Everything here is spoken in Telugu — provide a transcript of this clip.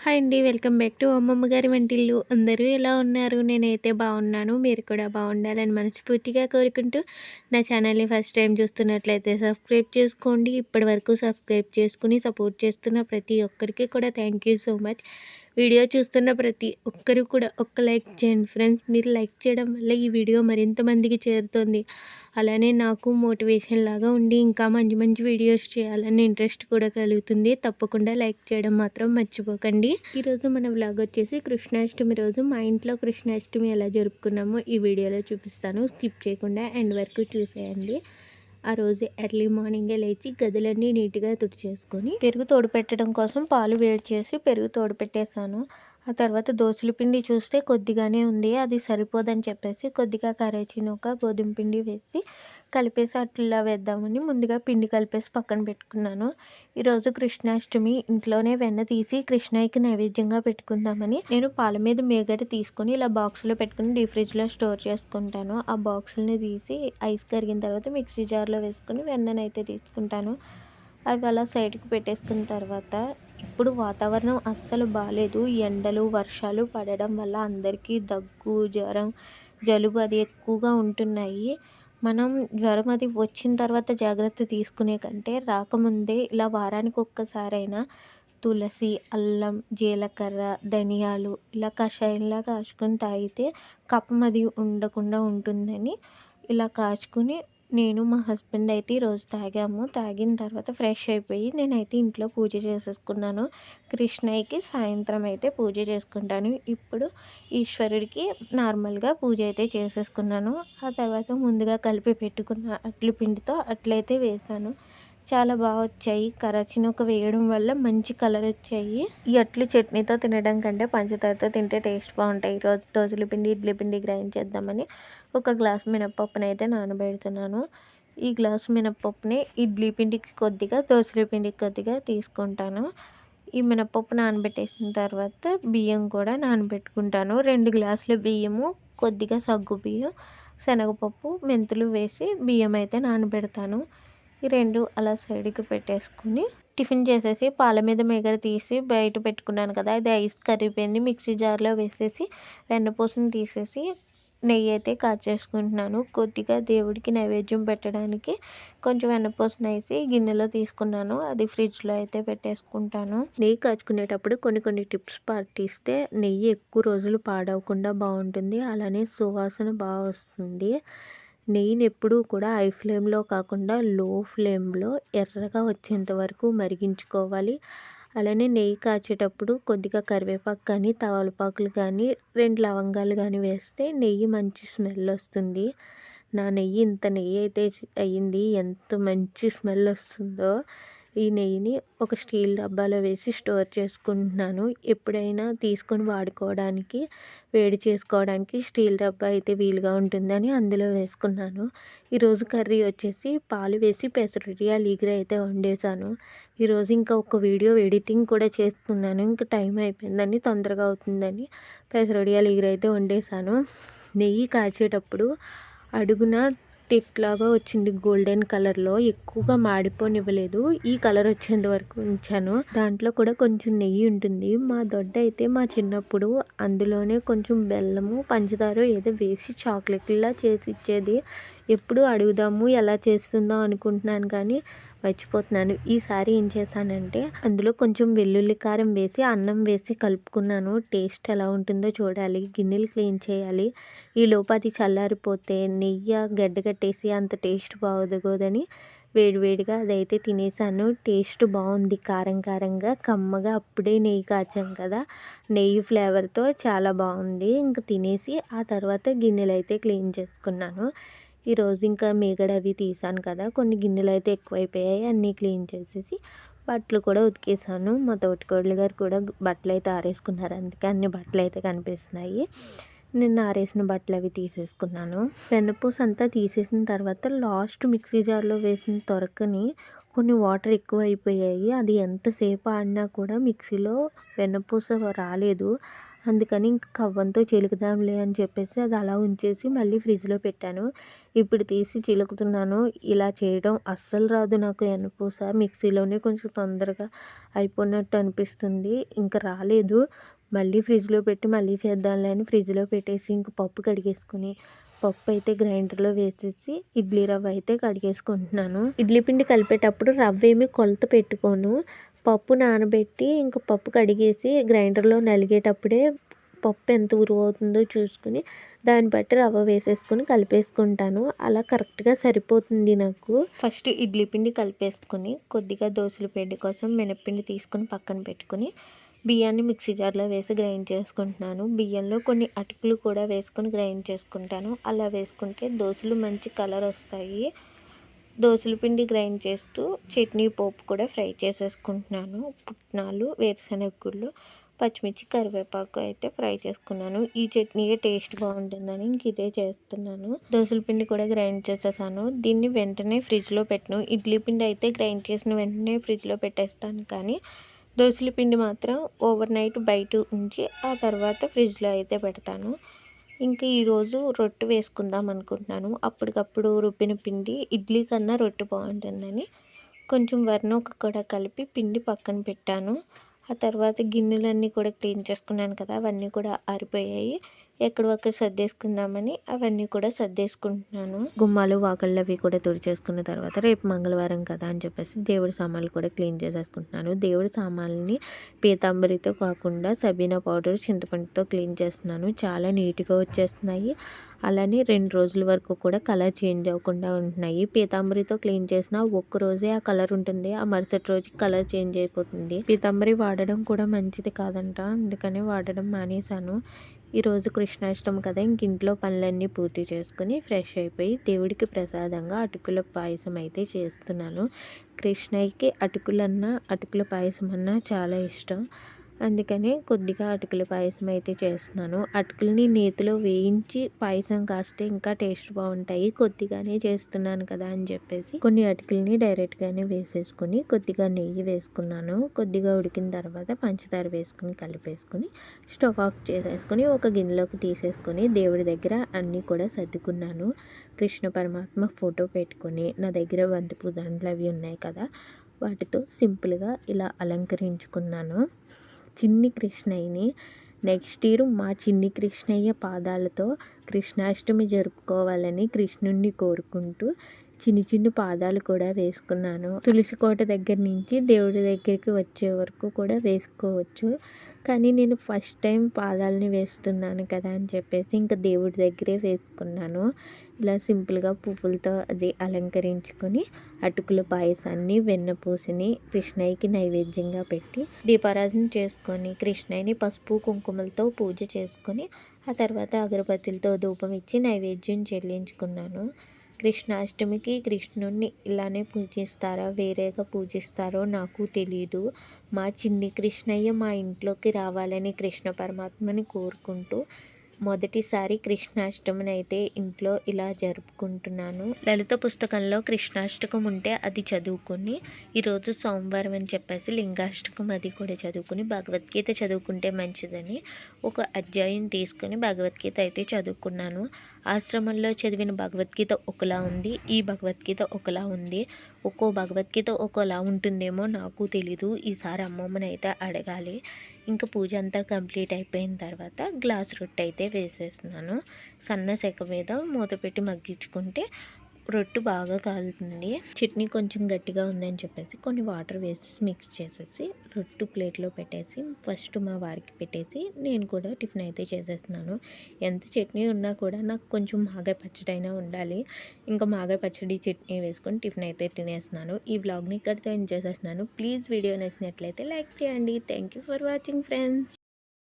హాయ్ అండి. వెల్కమ్ బ్యాక్ టు అమ్మమ్మ గారి వంటిల్లు. అందరూ ఎలా ఉన్నారు? నేనైతే బాగున్నాను. మీరు కూడా బాగుండాలని మనస్ఫూర్తిగా కోరుకుంటూ నా ఛానల్‌ని ఫస్ట్ టైం చూస్తున్నట్లయితే సబ్స్క్రైబ్ చేసుకోండి. ఇప్పటివరకు సబ్స్క్రైబ్ చేసుకుని సపోర్ట్ చేస్తున్న ప్రతి ఒక్కరికి కూడా thank you so much. Video చూస్తున్న ప్రతి ఒక్కరు కూడా ఒక్క లైక్ చేయండి ఫ్రెండ్స్. మీరు లైక్ చేయడం వల్ల ఈ వీడియో మరింత మందికి చేరుతుంది. అలానే నాకు మోటివేషన్ లాగా ఉండి ఇంకా మంచి మంచి వీడియోస్ చేయాలని ఇంట్రెస్ట్ కూడా కలుగుతుంది. తప్పకుండా లైక్ చేయడం మాత్రం మర్చిపోకండి. ఈరోజు మన వ్లాగ్ వచ్చేసి కృష్ణాష్టమి రోజు మా ఇంట్లో కృష్ణాష్టమి ఎలా జరుపుకున్నామో ఈ వీడియోలో చూపిస్తాను. స్కిప్ చేయకుండా ఎండ్ వరకు చూసేయండి. ఆ రోజు ఎర్లీ మార్నింగే లేచి గదులన్నీ నీట్గా తుడిచేసుకొని పెరుగు తోడు పెట్టడం కోసం పాలు వేడి చేసి పెరుగు తోడు పెట్టేశాను. ఆ తర్వాత దోసల పిండి చూస్తే కొద్దిగానే ఉంది, అది సరిపోదని చెప్పేసి కొద్దిగా కరేచినొక గోధుమ పిండి వేసి కలిపేసి అట్లా వేద్దామని ముందుగా పిండి కలిపేసి పక్కన పెట్టుకున్నాను. ఈరోజు కృష్ణాష్టమి, ఇంట్లోనే వెన్న తీసి కృష్ణయ్యకి నైవేద్యంగా పెట్టుకుందామని నేను పాల మీద మేగడ తీసుకొని ఇలా బాక్స్లో పెట్టుకుని డీప్ ఫ్రిడ్జ్లో స్టోర్ చేసుకుంటాను. ఆ బాక్సులని తీసి ఐస్ కరిగిన తర్వాత మిక్సీ జార్లో వేసుకొని వెన్ననైతే తీసుకుంటాను. అవి అలా సైడ్కి పెట్టేసుకున్న తర్వాత ఇప్పుడు వాతావరణం అస్సలు బాగాలేదు. ఎండలు వర్షాలు పడడం వల్ల అందరికీ దగ్గు జ్వరం జలుబు అది ఎక్కువగా ఉంటున్నాయి. మనం జ్వరం అది వచ్చిన తర్వాత జాగ్రత్త తీసుకునే కంటే రాకముందే ఇలా వారానికి ఒక్కసారైనా తులసి, అల్లం, జీలకర్ర, ధనియాలు ఇలా కషాయంలా కాచుకొని తాగితే కఫం అది ఉండకుండా ఉంటుందని ఇలా కాచుకుని నేను మా హస్బెండ్ అయితే ఈరోజు తాగాము. తాగిన తర్వాత ఫ్రెష్ అయిపోయి నేనైతే ఇంట్లో పూజ చేసేసుకున్నాను. కృష్ణయ్యకి సాయంత్రం అయితే పూజ చేసుకుంటాను. ఇప్పుడు ఈశ్వరుడికి నార్మల్గా పూజ అయితే చేసేసుకున్నాను. ఆ తర్వాత ముందుగా కలిపి పెట్టుకున్న అట్ల పిండితో అట్లయితే వేశాను. చాలా బాగా వచ్చాయి. కరాచినొక వేయడం వల్ల మంచి కలర్ వచ్చాయి. ఈ అట్లు చట్నీతో తినడం కంటే పంచదారతో తింటే టేస్ట్ బాగుంటాయి. ఈరోజు దోసల పిండి ఇడ్లీ పిండి గ్రైండ్ చేద్దామని ఒక గ్లాస్ మినప్పప్పుని అయితే నానబెడుతున్నాను. ఈ గ్లాసు మినప్పప్పుని ఇడ్లీ పిండికి కొద్దిగా దోసల పిండికి కొద్దిగా తీసుకుంటాను. ఈ మినప్పప్పు నానబెట్టేసిన తర్వాత బియ్యం కూడా నానబెట్టుకుంటాను. 2 గ్లాసుల బియ్యము, కొద్దిగా సగ్గు బియ్యం, శనగపప్పు, మెంతులు వేసి బియ్యం అయితే నానబెడతాను. ఈ 2 అలా సైడ్కి పెట్టేసుకుని టిఫిన్ చేసేసి పాల మీద మేగడ తీసి బయట పెట్టుకున్నాను కదా, అది ఐస్ కరిగిపోయింది. మిక్సీ జార్లో వేసేసి వెన్నపూసని తీసేసి నెయ్యి అయితే కాచేసుకుంటున్నాను. కొద్దిగా దేవుడికి నైవేద్యం పెట్టడానికి కొంచెం వెన్నపూసను వేసి గిన్నెలో తీసుకున్నాను. అది ఫ్రిడ్జ్లో అయితే పెట్టేసుకుంటాను. నెయ్యి కాచుకునేటప్పుడు కొన్ని టిప్స్ పాటిస్తే నెయ్యి ఎక్కువ రోజులు పాడవకుండా బాగుంటుంది. అలానే సువాసన బాగా వస్తుంది. నెయ్యిని ఎప్పుడూ కూడా హై ఫ్లేమ్లో కాకుండా లో ఫ్లేమ్లో ఎర్రగా వచ్చేంత వరకు మరిగించుకోవాలి. అలానే నెయ్యి కాచేటప్పుడు కొద్దిగా కరివేపాకు కానీ తమలపాకులు కానీ 2 లవంగాలు కానీ వేస్తే నెయ్యి మంచి స్మెల్ వస్తుంది. నా నెయ్యి ఇంత నెయ్యి అయితే అయ్యింది. ఎంత మంచి స్మెల్ వస్తుందో. ఈ నెయ్యిని ఒక స్టీల్ డబ్బాలో వేసి స్టోర్ చేసుకుంటున్నాను. ఎప్పుడైనా తీసుకొని వాడుకోవడానికి, వేడి చేసుకోవడానికి స్టీల్ డబ్బా అయితే వీలుగా ఉంటుందని అందులో వేసుకున్నాను. ఈరోజు కర్రీ వచ్చేసి పాలు వేసి పెసరడియాలు ఈగర అయితే వండేసాను. ఈరోజు ఇంకా ఒక వీడియో ఎడిటింగ్ కూడా చేస్తున్నాను. ఇంకా టైం అయిపోయిందని తొందరగా అవుతుందని పెసరడియాలు ఈగర అయితే వండేసాను. నెయ్యి కాచేటప్పుడు అడుగున తిట్లాగా వచ్చింది గోల్డెన్ కలర్లో, ఎక్కువగా మాడిపోనివ్వలేదు. ఈ కలర్ వచ్చేంత వరకు ఉంచాను. దాంట్లో కూడా కొంచెం నెయ్యి ఉంటుంది. మా దొడ్డ అయితే మా చిన్నప్పుడు అందులోనే కొంచెం బెల్లము పంచదార ఏదో వేసి చాక్లెట్లా చేసి ఇచ్చేది. ఎప్పుడు అడుగుదాము ఎలా చేస్తుందో అనుకుంటున్నాను కానీ మర్చిపోతున్నాను. ఈసారి ఏం చేశానంటే అందులో కొంచెం వెల్లుల్లి కారం వేసి అన్నం వేసి కలుపుకున్నాను. టేస్ట్ ఎలా ఉంటుందో చూడాలి. గిన్నెలు క్లీన్ చేయాలి. ఈ లోపు అది చల్లారిపోతే నెయ్యి గడ్డగట్టేసి అంత టేస్ట్ బాగోదని వేడివేడిగా అదైతే తినేసాను. టేస్ట్ బాగుంది. కారం కారంగా కమ్మగా అప్పుడే నెయ్యి కాచాం కదా, నెయ్యి ఫ్లేవర్తో చాలా బాగుంది. ఇంకా తినేసి ఆ తర్వాత గిన్నెలు అయితే క్లీన్ చేసుకున్నాను. ఈరోజు ఇంకా మీగడ అవి తీసాను కదా, కొన్ని గిన్నెలు అయితే ఎక్కువైపోయాయి. అన్నీ క్లీన్ చేసేసి బట్టలు కూడా ఉతికేసాను. మా తోటికోడలు గారు కూడా బట్టలు అయితే ఆరేసుకున్నారు. అందుకే అన్ని బట్టలు అయితే కనిపిస్తున్నాయి. నిన్న ఆరేసిన బట్టలు అవి తీసేసుకున్నాను. వెన్నపూస అంతా తీసేసిన తర్వాత లాస్ట్ మిక్సీ జార్లో వేసిన తొరకని కొన్ని వాటర్ ఎక్కువ అయిపోయాయి. అది ఎంతసేపు ఆడినా కూడా మిక్సీలో వెన్నపూస రాలేదు. అందుకని ఇంక కవ్వంతో చిలుకుదాంలే అని చెప్పేసి అది అలా ఉంచేసి మళ్ళీ ఫ్రిడ్జ్లో పెట్టాను. ఇప్పుడు తీసి చిలుకుతున్నాను. ఇలా చేయడం అస్సలు రాదు నాకు ఎనపూస. మిక్సీలోనే కొంచెం తొందరగా అయిపోయినట్టు అనిపిస్తుంది. ఇంకా రాలేదు. మళ్ళీ ఫ్రిడ్జ్లో పెట్టి మళ్ళీ చేద్దాంలే అని ఫ్రిడ్జ్లో పెట్టేసి ఇంక పప్పు కడిగేసుకుని పప్పు అయితే గ్రైండర్లో వేసేసి ఇడ్లీ రవ్వ అయితే కడిగేసుకుంటున్నాను. ఇడ్లీ పిండి కలిపేటప్పుడు రవ్వ ఏమి కొలత పెట్టుకోను. పప్పు నానబెట్టి ఇంక పప్పు కడిగేసి గ్రైండర్లో నలిగేటప్పుడే పప్పు ఎంత ఉరువు అవుతుందో చూసుకుని దాన్ని బట్టి రవ్వ వేసేసుకుని కలిపేసుకుంటాను. అలా కరెక్ట్గా సరిపోతుంది నాకు. ఫస్ట్ ఇడ్లీ పిండి కలిపేసుకుని కొద్దిగా దోసల పిండి కోసం మినప్పిండి తీసుకుని పక్కన పెట్టుకుని బియ్యాన్ని మిక్సీ జార్లో వేసి గ్రైండ్ చేసుకుంటున్నాను. బియ్యంలో కొన్ని అటుకులు కూడా వేసుకొని గ్రైండ్ చేసుకుంటాను. అలా వేసుకుంటే దోసలు మంచి కలర్ వస్తాయి. దోసల పిండి గ్రైండ్ చేస్తూ చట్నీ పోపు కూడా ఫ్రై చేసేసుకుంటున్నాను. పుట్నాలు, వేరుశనగ గుళ్ళు, పచ్చిమిర్చి, కరివేపాకు అయితే ఫ్రై చేసుకున్నాను. ఈ చట్నీయే టేస్ట్ బాగుంటుందని ఇంక ఇదే చేస్తున్నాను. దోసల పిండి కూడా గ్రైండ్ చేసేసాను. దీన్ని వెంటనే ఫ్రిడ్జ్లో పెట్టను. ఇడ్లీ పిండి అయితే గ్రైండ్ చేసిన వెంటనే ఫ్రిడ్జ్లో పెట్టేస్తాను. కానీ దోసల పిండి మాత్రం ఓవర్ నైట్ బయట ఉంచి ఆ తర్వాత ఫ్రిడ్జ్లో అయితే పెడతాను. ఇంకా ఈరోజు రొట్టె వేసుకుందాం అనుకుంటున్నాను. అప్పటికప్పుడు రుబ్బిన పిండి ఇడ్లీ కన్నా రొట్టె బాగుంటుందని కొంచెం వరినూక కూడా కలిపి పిండి పక్కన పెట్టాను. ఆ తర్వాత గిన్నెలన్నీ కూడా క్లీన్ చేసుకున్నాను కదా, అవన్నీ కూడా ఆరిపోయాయి. ఎక్కడొక్కడ సర్దేసుకుందామని అవన్నీ కూడా సర్దేసుకుంటున్నాను. గుమ్మాలు, వాకళ్ళు అవి కూడా తుడిచేసుకున్న తర్వాత రేపు మంగళవారం కదా అని చెప్పేసి దేవుడి సామాన్లు కూడా క్లీన్ చేసేసుకుంటున్నాను. దేవుడి సామాన్లని పీతాంబరితో కాకుండా సబీనా పౌడర్, చింతపండుతో క్లీన్ చేస్తున్నాను. చాలా నీట్గా వచ్చేస్తున్నాయి. అలానే 2 రోజుల వరకు కూడా కలర్ చేంజ్ అవ్వకుండా ఉంటున్నాయి. పీతాంబరితో క్లీన్ చేసిన ఒక్కరోజే ఆ కలర్ ఉంటుంది. ఆ మరుసటి రోజుకి కలర్ చేంజ్ అయిపోతుంది. పీతాంబరి వాడడం కూడా మంచిది కాదంట. అందుకని వాడడం మానేశాను. ఈరోజు కృష్ణాష్టమి కదా, ఇంక ఇంట్లో పనులన్నీ పూర్తి చేసుకుని ఫ్రెష్ అయిపోయి దేవుడికి ప్రసాదంగా అటుకుల పాయసం అయితే చేస్తున్నాను. కృష్ణయ్యకి అటుకుల పాయసం అన్నా చాలా ఇష్టం. అందుకని కొద్దిగా అటుకుల పాయసం అయితే చేస్తున్నాను. అటుకులని నేతిలో వేయించి పాయసం కాస్తే ఇంకా టేస్ట్ బాగుంటాయి. కొద్దిగానే చేస్తున్నాను కదా అని చెప్పేసి కొన్ని అటుకులని డైరెక్ట్గానే వేసేసుకుని కొద్దిగా నెయ్యి వేసుకున్నాను. కొద్దిగా ఉడికిన తర్వాత పంచదార వేసుకుని కలిపేసుకుని స్టవ్ ఆఫ్ చేసేసుకుని ఒక గిన్నెలోకి తీసేసుకొని దేవుడి దగ్గర అన్నీ కూడా సర్దుకున్నాను. కృష్ణ పరమాత్మ ఫోటో పెట్టుకొని నా దగ్గర బంతిపూ దండలు అవి ఉన్నాయి కదా, వాటితో సింపుల్గా ఇలా అలంకరించుకున్నాను. చిన్ని కృష్ణయ్యని నెక్స్ట్ ఇయర్ మా చిన్ని కృష్ణయ్య పాదాలతో కృష్ణాష్టమి జరుపుకోవాలని కృష్ణుణ్ణి కోరుకుంటూ చిన్ని పాదాలు కూడా వేసుకున్నాను. తులసి కోట దగ్గర నుంచి దేవుడి దగ్గరికి వచ్చే వరకు కూడా వేసుకోవచ్చు. కానీ నేను ఫస్ట్ టైం పాదాలని వేస్తున్నాను కదా అని చెప్పేసి ఇంకా దేవుడి దగ్గరే వేసుకున్నాను. ఇలా సింపుల్గా పువ్వులతో అది అలంకరించుకొని అటుకుల పాయసాన్ని, వెన్నపూసని కృష్ణయ్యకి నైవేద్యంగా పెట్టి దీపారాజన చేసుకొని కృష్ణయ్యని పసుపు కుంకుమలతో పూజ చేసుకొని ఆ తర్వాత అగరబత్తులతో ధూపం ఇచ్చి నైవేద్యం చెల్లించుకున్నాను. కృష్ణాష్టమికి కృష్ణుణ్ణి ఇలానే పూజిస్తారా, వేరేగా పూజిస్తారో నాకు తెలీదు. మా చిన్ని కృష్ణయ్య మా ఇంట్లోకి రావాలని కృష్ణ పరమాత్మని కోరుకుంటూ మొదటిసారి కృష్ణాష్టమిని అయితే ఇంట్లో ఇలా జరుపుకుంటున్నాను. లలిత పుస్తకంలో కృష్ణాష్టకం ఉంటే అది చదువుకొని ఈరోజు సోమవారం అని చెప్పేసి లింగాష్టకం అది కూడా చదువుకుని భగవద్గీత చదువుకుంటే మంచిదని ఒక అధ్యాయం తీసుకొని భగవద్గీత అయితే చదువుకున్నాను. ఆశ్రమంలో చదివిన భగవద్గీత ఒకలా ఉంది, ఈ భగవద్గీత ఒకలా ఉంది. ఒక్కో భగవద్గీత ఒకలా ఉంటుందేమో నాకు తెలీదు. ఈసారి అమ్మమ్మని అయితే అడగాలి. ఇంకా పూజ అంతా కంప్లీట్ అయిపోయిన తర్వాత గ్లాస్ రొట్టె అయితే వేసేస్తున్నాను. సన్న సెక మీద మూత పెట్టి మగ్గించుకుంటే రొట్టె బాగా కాలుతుంది. చట్నీ కొంచెం గట్టిగా ఉందని చెప్పేసి కొన్ని వాటర్ వేసి మిక్స్ చేసేసి రొట్టె ప్లేట్లో పెట్టేసి ఫస్ట్ మా వారికి పెట్టేసి నేను కూడా టిఫిన్ అయితే చేసేస్తున్నాను. ఎంత చట్నీ ఉన్నా కూడా నాకు కొంచెం మాగాయ పచ్చడి అయినా ఉండాలి. ఇంకా మాగాయ పచ్చడి చట్నీ వేసుకొని టిఫిన్ అయితే తినేస్తున్నాను. ఈ వ్లాగ్ని ఇక్కడితో ఎండ్ చేసేస్తున్నాను. ప్లీజ్ వీడియో నచ్చినట్లయితే లైక్ చేయండి. Thank you for watching friends.